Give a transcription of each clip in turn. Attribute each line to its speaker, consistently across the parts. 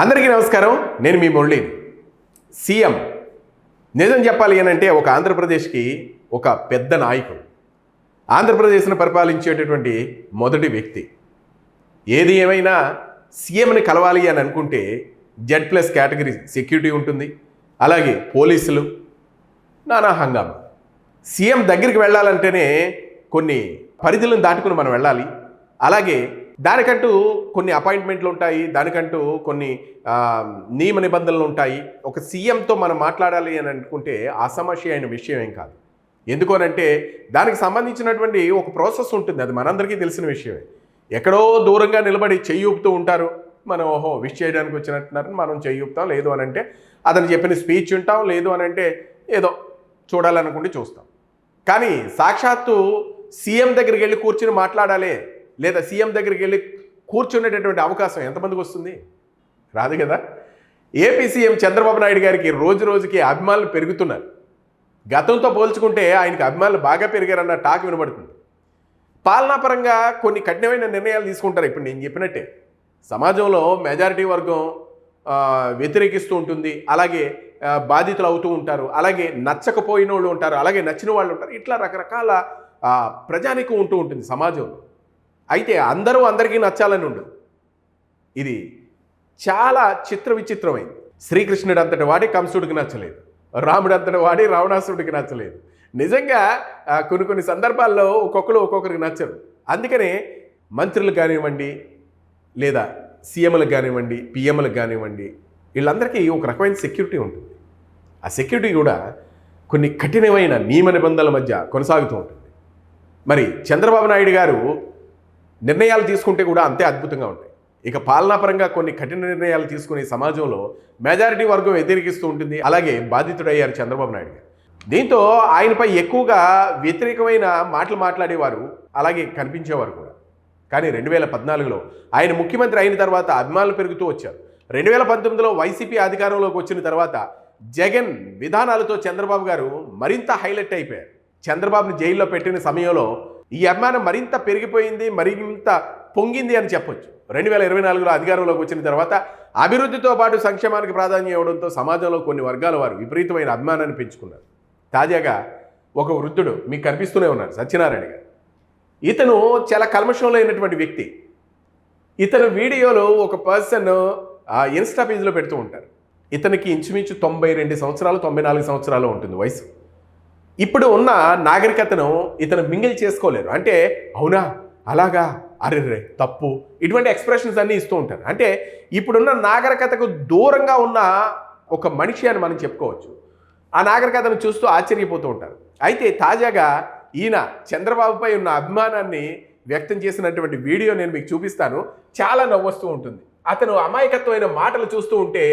Speaker 1: అందరికీ నమస్కారం. నేను మీ మురళిని. సీఎం నిజం చెప్పాలి అంటే ఒక ఆంధ్రప్రదేశ్కి ఒక పెద్ద నాయకుడు, ఆంధ్రప్రదేశ్ను పరిపాలించేటటువంటి మొదటి వ్యక్తి. ఏది ఏమైనా సీఎంని కలవాలి అని అనుకుంటే Z+ కేటగిరీ సెక్యూరిటీ ఉంటుంది, అలాగే పోలీసులు, నానా హంగామా. సీఎం దగ్గరికి వెళ్ళాలంటేనే కొన్ని పరిధులను దాటుకుని మనం వెళ్ళాలి. అలాగే దానికంటూ కొన్ని అపాయింట్మెంట్లు ఉంటాయి, దానికంటూ కొన్ని నియమ నిబంధనలు ఉంటాయి. ఒక సీఎంతో మనం మాట్లాడాలి అని అనుకుంటే అసమస్య అయిన విషయం ఏం కాదు. ఎందుకోనంటే దానికి సంబంధించినటువంటి ఒక ప్రాసెస్ ఉంటుంది, అది మనందరికీ తెలిసిన విషయమే. ఎక్కడో దూరంగా నిలబడి చెయ్యి ఊపుతూ ఉంటారు. మనం విష్ చేయడానికి వచ్చినట్టున్నారని మనం చెయ్యి ఊపుతాం, లేదు అని అంటే అతను చెప్పిన స్పీచ్ ఉంటాం, లేదు అని అంటే ఏదో చూడాలనుకుంటే చూస్తాం. కానీ సాక్షాత్తు సీఎం దగ్గరికి వెళ్ళి కూర్చుని మాట్లాడాలి, లేదా సీఎం దగ్గరికి వెళ్ళి కూర్చునేటటువంటి అవకాశం ఎంతమందికి వస్తుంది? రాదు కదా. ఏపీ సీఎం చంద్రబాబు నాయుడు గారికి రోజు రోజుకి అభిమానులు పెరుగుతున్నారు. గతంతో పోల్చుకుంటే ఆయనకి అభిమానులు బాగా పెరిగారన్న టాక్ వినబడుతుంది. పాలనాపరంగా కొన్ని కఠినమైన నిర్ణయాలు తీసుకుంటారు. ఇప్పుడు నేను చెప్పినట్టే సమాజంలో మెజారిటీ వర్గం వ్యతిరేకిస్తూ ఉంటుంది, అలాగే బాధితులు అవుతూ ఉంటారు, అలాగే నచ్చకపోయిన వాళ్ళు ఉంటారు, అలాగే నచ్చిన వాళ్ళు ఉంటారు. ఇట్లా రకరకాల ప్రజానికం ఉంటూ ఉంటుంది సమాజంలో. అయితే అందరూ అందరికీ నచ్చాలని ఉండదు. ఇది చాలా విచిత్రమైంది. శ్రీకృష్ణుడు అంతటి వాడి కంసుడికి నచ్చలేదు, రాముడు అంతటి వాడి రావణాసుడికి నచ్చలేదు. నిజంగా కొన్ని సందర్భాల్లో ఒక్కొక్కరికి నచ్చరు. అందుకనే మంత్రులకు కానివ్వండి, లేదా సీఎంలకు కానివ్వండి, పిఎంలకు కానివ్వండి, వీళ్ళందరికీ ఒక రకమైన సెక్యూరిటీ ఉంటుంది. ఆ సెక్యూరిటీ కూడా కొన్ని కఠినమైన నియమ నిబంధనల మధ్య కొనసాగుతూ ఉంటుంది. మరి చంద్రబాబు నాయుడు గారు నిర్ణయాలు తీసుకుంటే కూడా అంతే అద్భుతంగా ఉంటాయి. ఇక పాలనాపరంగా కొన్ని కఠిన నిర్ణయాలు తీసుకునే సమాజంలో మెజారిటీ వర్గం వ్యతిరేకిస్తూ ఉంటుంది, అలాగే బాధితుడయ్యారు చంద్రబాబు నాయుడు గారు. దీంతో ఆయనపై ఎక్కువగా వ్యతిరేకమైన మాటలు మాట్లాడేవారు, అలాగే కనిపించేవారు కూడా. కానీ 2014లో ఆయన ముఖ్యమంత్రి అయిన తర్వాత అభిమానులు పెరుగుతూ వచ్చారు. 2019లో వైసీపీ అధికారంలోకి వచ్చిన తర్వాత జగన్ విధానాలతో చంద్రబాబు గారు మరింత హైలైట్ అయిపోయారు. చంద్రబాబుని జైల్లో పెట్టిన సమయంలో ఈ అభిమానం మరింత పెరిగిపోయింది, మరింత పొంగింది అని చెప్పొచ్చు. 2024లో అధికారంలోకి వచ్చిన తర్వాత అభివృద్ధితో పాటు సంక్షేమానికి ప్రాధాన్యం ఇవ్వడంతో సమాజంలో కొన్ని వర్గాల వారు విపరీతమైన అభిమానాన్ని పెంచుకున్నారు. తాజాగా ఒక వృద్ధుడు మీకు కనిపిస్తూనే ఉన్నారు, సత్యనారాయణ గారు. ఇతను చాలా కల్మషం లేనటువంటి వ్యక్తి. ఇతను వీడియోలో ఒక పర్సన్ ఇన్స్టా పేజ్లో పెడుతూ ఉంటారు. ఇతనికి ఇంచుమించు 92 సంవత్సరాలు 94 సంవత్సరాలు ఉంటుంది వయసు. ఇప్పుడు ఉన్న నాగరికతను ఇతను మింగిల్ చేసుకోలేరు. అంటే అవునా, అలాగా, అరెరే, తప్పు, ఇటువంటి ఎక్స్ప్రెషన్స్ అన్నీ ఇస్తూ ఉంటారు. అంటే ఇప్పుడున్న నాగరికతకు దూరంగా ఉన్న ఒక మనిషి అని మనం చెప్పుకోవచ్చు. ఆ నాగరికతను చూస్తూ ఆశ్చర్యపోతూ ఉంటారు. అయితే తాజాగా ఈయన చంద్రబాబుపై ఉన్న అభిమానాన్ని వ్యక్తం చేసినటువంటి వీడియో నేను మీకు చూపిస్తాను. చాలా నవ్వొస్తూ ఉంటుంది. అతను అమాయకత్వమైన మాటలు చూస్తూ ఉంటే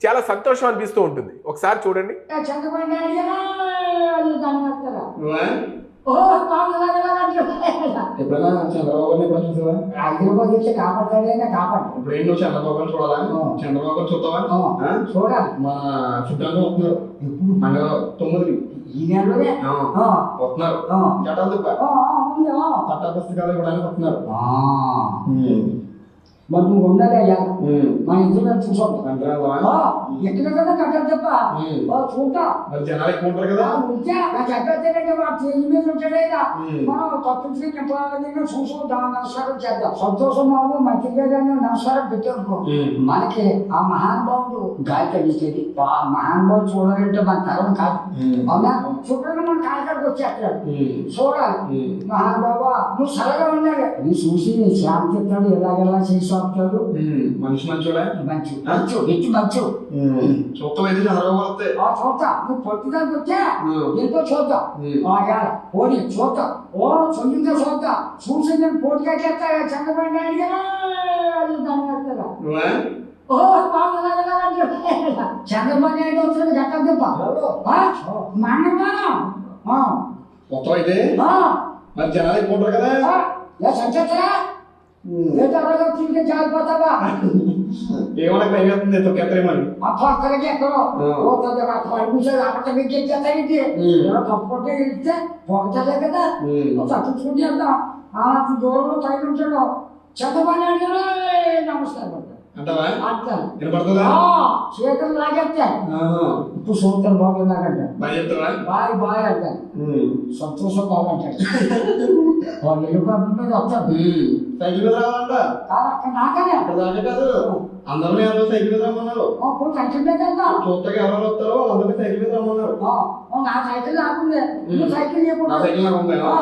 Speaker 1: చాలా సంతోషం అనిపిస్తూ ఉంటుంది. ఒకసారి చూడండి.
Speaker 2: చంద్రబాబు చూడాలి. మన చుట్టాలు వస్తున్నారు, 9 ఈ నెలలోనే వస్తున్నారు. పట్టా పుస్తకాలు ఇవ్వడానికి వస్తున్నారు. మరి నువ్వు ఉండాలి అయ్యా, మా ఇంట్లో చూసుకుంటాం. ఎక్కడ కట్టాలి తప్ప చూడటా జనాలు ఎక్కువ ఉంటారు కదా. ఉంటే నాకు ఎక్కడ మీద ఉంటాడేదా, మనం తప్పించి చూసుకుంటాం, నమస్కారం చేద్దాం. సంతోషం బాబు మంచి గారిని నమస్కారం పెట్టేందుకు మనకి ఆ మహానుభావుడు గాయకుడు ఇచ్చేది. ఆ మహానుభావుడు చూడాలంటే మన తరం కాదు. అవునా, చూడాలి, మన కాయకాడికి వచ్చేస్తాడు, చూడాలి. మహానుభావ నువ్వు సరగా ఉండాలి, నీ చూసి నీ శాంతిస్తాడు, ఎలాగెలా చేసి వస్తాడు. మనిషి మంచోడా, మంచు మంచు ఎచ్చు మంచు చూద్దాం. అయితే చూద్దాం, నువ్వు పొట్టుదానికి వచ్చా ఎంతో చూద్దాం. పోనీ చూద్దాం, చొందిందో చూద్దాం. చూసి నేను పోటీగా చేస్తాగా చంద్రబాబు నాయుడు గారు చంద్రబాబు నాయుడు వస్తుంది గట్ట దెబ్బ మొత్తం. అయితే మరి జనాలు ఎక్కువ ఉంటారు కదా, సంచేస్తారా జారిపోతావా? ఏమన్నా భయమవుతుంది తొక్కేస్తారేమని అక్కడికి ఎక్కడో తప్పుకుంటే వెళ్తే పొగతలే కదా, తప్పించుకుంటే వెళ్దాం. దూరంలో పైన ఉంటాడు చంద్రబాబు నాయుడు నమస్కారం.
Speaker 3: అంటావా
Speaker 2: అంటాను
Speaker 3: వినపడుతుందా
Speaker 2: చేతులు లాగేస్తాను ఇప్పుడు సూత్రం బాబు లాగంటాను
Speaker 3: బాగా చెప్తావా
Speaker 2: బాయ్ బాయ్ అంటాను సంతోషం బాగుంటాడు వాళ్ళు ఎలుగు మీద వస్తాడు
Speaker 3: సైకిల్ మీద రావాలంట
Speaker 2: కాదు అక్కడ నాకనే
Speaker 3: అక్కడ దాకా కాదు అందరినీ ఎవరో సైకిల్ మీద రమ్మన్నారు
Speaker 2: సైకిల్ మీద వెళ్తాం
Speaker 3: చూస్తాకి ఎవరు వస్తారో వాళ్ళందరినీ సైకిల్ మీద రమ్మన్నారు
Speaker 2: నా సైకిల్ లాగుంది నువ్వు సైకిల్
Speaker 3: నా
Speaker 2: లేకుండా
Speaker 3: సైకిల్ నాకు ఉందా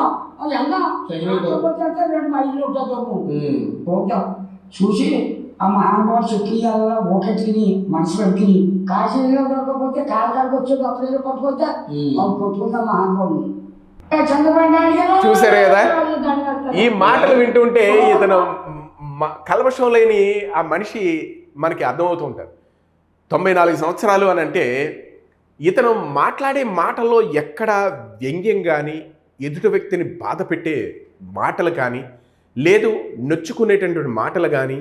Speaker 2: వెళ్దాం
Speaker 3: సైకిల్ మీద
Speaker 2: 2 మైళ్ళు ఉంటాము పోతాం చూసి ఆ మహానుభావుడు చెక్కియాల ఒకటిని మనసు పెట్టుకుని కాశీలో దొరకకపోతే కాలకాడికి వచ్చేది అప్పుడే పట్టుకొస్తే వాళ్ళు కొట్టుకున్న మహానుభావుని చంద్రబాబు నాయుడు గారు
Speaker 1: చూశారు కదా ఈ మాటలు వింటుంటే ఇతను కల్మషం లేని ఆ మనిషి మనకి అర్థమవుతూ ఉంటారు. 94 సంవత్సరాలు అని అంటే ఇతను మాట్లాడే మాటల్లో ఎక్కడ వ్యంగ్యం కానీ ఎదుటి వ్యక్తిని బాధ పెట్టే మాటలు కానీ లేదు నొచ్చుకునేటటువంటి మాటలు కానీ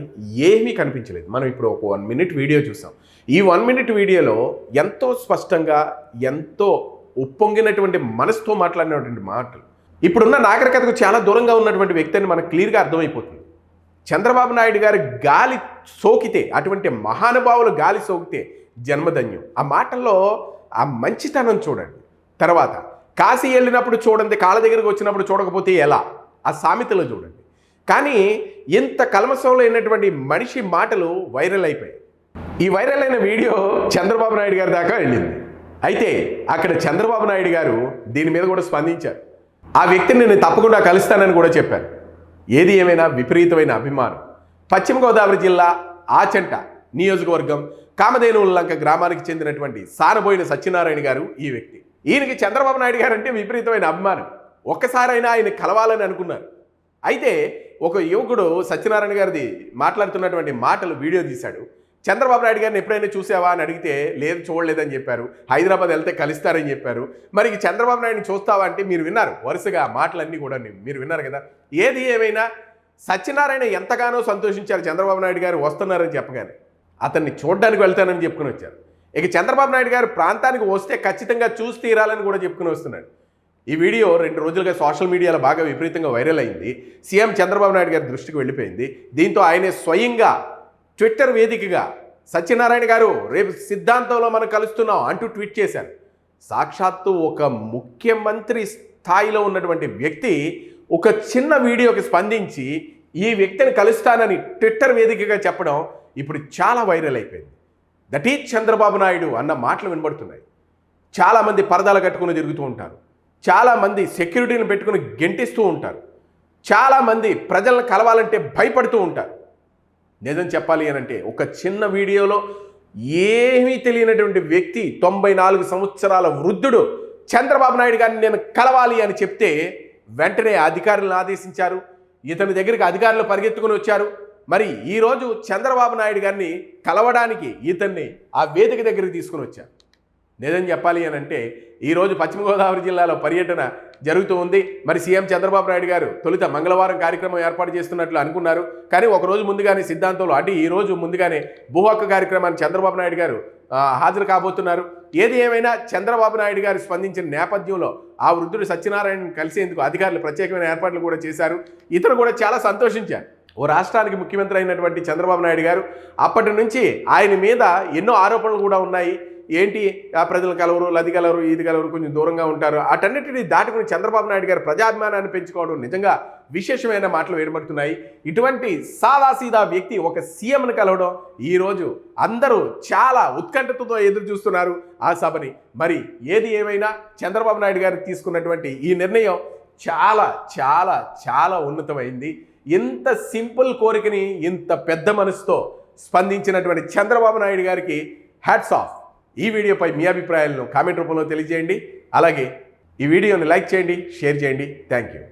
Speaker 1: ఏమీ కనిపించలేదు. మనం ఇప్పుడు ఒక 1 మినిట్ వీడియో చూసాం. ఈ 1 మినిట్ వీడియోలో ఎంతో స్పష్టంగా ఎంతో ఉప్పొంగినటువంటి మనసుతో మాట్లాడినటువంటి మాటలు ఇప్పుడున్న నాగరికతకు చాలా దూరంగా ఉన్నటువంటి వ్యక్తి అని మనకు క్లియర్గా అర్థమైపోతుంది. చంద్రబాబు నాయుడు గారి గాలి సోకితే, అటువంటి మహానుభావులు గాలి సోకితే జన్మధన్యం. ఆ మాటల్లో ఆ మంచితనం చూడండి. తర్వాత కాశీ వెళ్ళినప్పుడు చూడండి, కాళ్ళ దగ్గరికి వచ్చినప్పుడు చూడకపోతే ఎలా, ఆ సామెతలో చూడండి. కానీ ఇంత కల్మషంలో అయినటువంటి మనిషి మాటలు వైరల్ అయిపోయాయి. ఈ వైరల్ అయిన వీడియో చంద్రబాబు నాయుడు గారి దాకా వెళ్ళింది. అయితే అక్కడ చంద్రబాబు నాయుడు గారు దీని మీద కూడా స్పందించారు. ఆ వ్యక్తిని నేను తప్పకుండా కలుస్తానని కూడా చెప్పారు. ఏది ఏమైనా విపరీతమైన అభిమానం. పశ్చిమ గోదావరి జిల్లా ఆచంట నియోజకవర్గం కామధేనువుల్లంక గ్రామానికి చెందినటువంటి సానబోయిన సత్యనారాయణ గారు ఈ వ్యక్తి. ఈయనకి చంద్రబాబు నాయుడు గారు అంటే విపరీతమైన అభిమానం. ఒక్కసారైనా ఆయన కలవాలని అనుకున్నారు. అయితే ఒక యువకుడు సత్యనారాయణ గారిది మాట్లాడుతున్నటువంటి మాటలు వీడియో తీశాడు. చంద్రబాబు నాయుడు గారిని ఎప్పుడైనా చూసావా అని అడిగితే లేదు, చూడలేదని చెప్పారు. హైదరాబాద్ వెళ్తే కలుస్తారని చెప్పారు. మరి చంద్రబాబు నాయుడిని చూస్తావా అంటే మీరు విన్నారు వరుసగా మాటలన్నీ కూడా మీరు విన్నారు కదా. ఏది ఏమైనా సత్యనారాయణ ఎంతగానో సంతోషించారు చంద్రబాబు నాయుడు గారు వస్తున్నారని చెప్పగానే. అతన్ని చూడడానికి వెళ్తానని చెప్పుకుని వచ్చారు. ఇక చంద్రబాబు నాయుడు గారు ప్రాంతానికి వస్తే ఖచ్చితంగా చూసి తీరాలని కూడా చెప్పుకుని వస్తున్నాడు. ఈ వీడియో 2 రోజులుగా సోషల్ మీడియాలో బాగా విపరీతంగా వైరల్ అయింది. సీఎం చంద్రబాబు నాయుడు గారి దృష్టికి వెళ్ళిపోయింది. దీంతో ఆయనే స్వయంగా ట్విట్టర్ వేదికగా సత్యనారాయణ గారు రేపు సిద్ధాంతంలో మనం కలుస్తున్నాం అంటూ ట్వీట్ చేశారు. సాక్షాత్తు ఒక ముఖ్యమంత్రి స్థాయిలో ఉన్నటువంటి వ్యక్తి ఒక చిన్న వీడియోకి స్పందించి ఈ వ్యక్తిని కలుస్తానని ట్విట్టర్ వేదికగా చెప్పడం ఇప్పుడు చాలా వైరల్ అయిపోయింది. దట్ ఈజ్ చంద్రబాబు నాయుడు అన్న మాటలు వినబడుతున్నాయి. చాలామంది పరదాలు కట్టుకుని తిరుగుతూ ఉంటారు. చాలామంది సెక్యూరిటీని పెట్టుకుని గెంటిస్తూ ఉంటారు. చాలామంది ప్రజలను కలవాలంటే భయపడుతూ ఉంటారు. నిజం చెప్పాలి అని అంటే ఒక చిన్న వీడియోలో ఏమీ తెలియనటువంటి వ్యక్తి 94 సంవత్సరాల వృద్ధుడు చంద్రబాబు నాయుడు గారిని నేను కలవాలి అని చెప్తే వెంటనే అధికారులను ఆదేశించారు. ఇతని దగ్గరికి అధికారులు పరిగెత్తుకుని వచ్చారు. మరి ఈరోజు చంద్రబాబు నాయుడు గారిని కలవడానికి ఇతన్ని ఆ వేదిక దగ్గరికి తీసుకుని వచ్చారు. నిజం చెప్పాలి అని అంటే ఈరోజు పశ్చిమ గోదావరి జిల్లాలో పర్యటన జరుగుతూ ఉంది. మరి సీఎం చంద్రబాబు నాయుడు గారు తొలుత మంగళవారం కార్యక్రమం ఏర్పాటు చేస్తున్నట్లు అనుకున్నారు. కానీ ఒకరోజు ముందుగానే సిద్ధాంతంలో అంటే ఈరోజు ముందుగానే భూ హక్కు కార్యక్రమాన్ని చంద్రబాబు నాయుడు గారు హాజరు కాబోతున్నారు. ఏది ఏమైనా చంద్రబాబు నాయుడు గారు స్పందించిన నేపథ్యంలో ఆ వృద్ధుడు సత్యనారాయణను కలిసేందుకు అధికారులు ప్రత్యేకమైన ఏర్పాట్లు కూడా చేశారు. ఇతను కూడా చాలా సంతోషించారు. ఓ రాష్ట్రానికి ముఖ్యమంత్రి అయినటువంటి చంద్రబాబు నాయుడు గారు అప్పటి నుంచి ఆయన మీద ఎన్నో ఆరోపణలు కూడా ఉన్నాయి. ఏంటి ప్రజలు కలవరు, లది కలవరు, ఇది కలవరు, కొంచెం దూరంగా ఉంటారు. అటన్నిటిని దాటుకుని చంద్రబాబు నాయుడు గారు ప్రజాభిమానాన్ని పెంచుకోవడం నిజంగా విశేషమైన మాటలు వేయబడుతున్నాయి. ఇటువంటి సాదాసీదా వ్యక్తి ఒక సీఎంను కలవడం ఈరోజు అందరూ చాలా ఉత్కంఠతతో ఎదురు చూస్తున్నారు ఆ సభని. మరి ఏది ఏమైనా చంద్రబాబు నాయుడు గారు తీసుకున్నటువంటి ఈ నిర్ణయం చాలా చాలా చాలా ఉన్నతమైంది. ఇంత సింపుల్ కోరికని ఇంత పెద్ద మనసుతో స్పందించినటువంటి చంద్రబాబు నాయుడు గారికి హ్యాట్స్ ఆఫ్. ఈ వీడియోపై మీ అభిప్రాయాలను కామెంట్ రూపంలో తెలియజేయండి. అలాగే ఈ వీడియోని లైక్ చేయండి, షేర్ చేయండి. Thank you.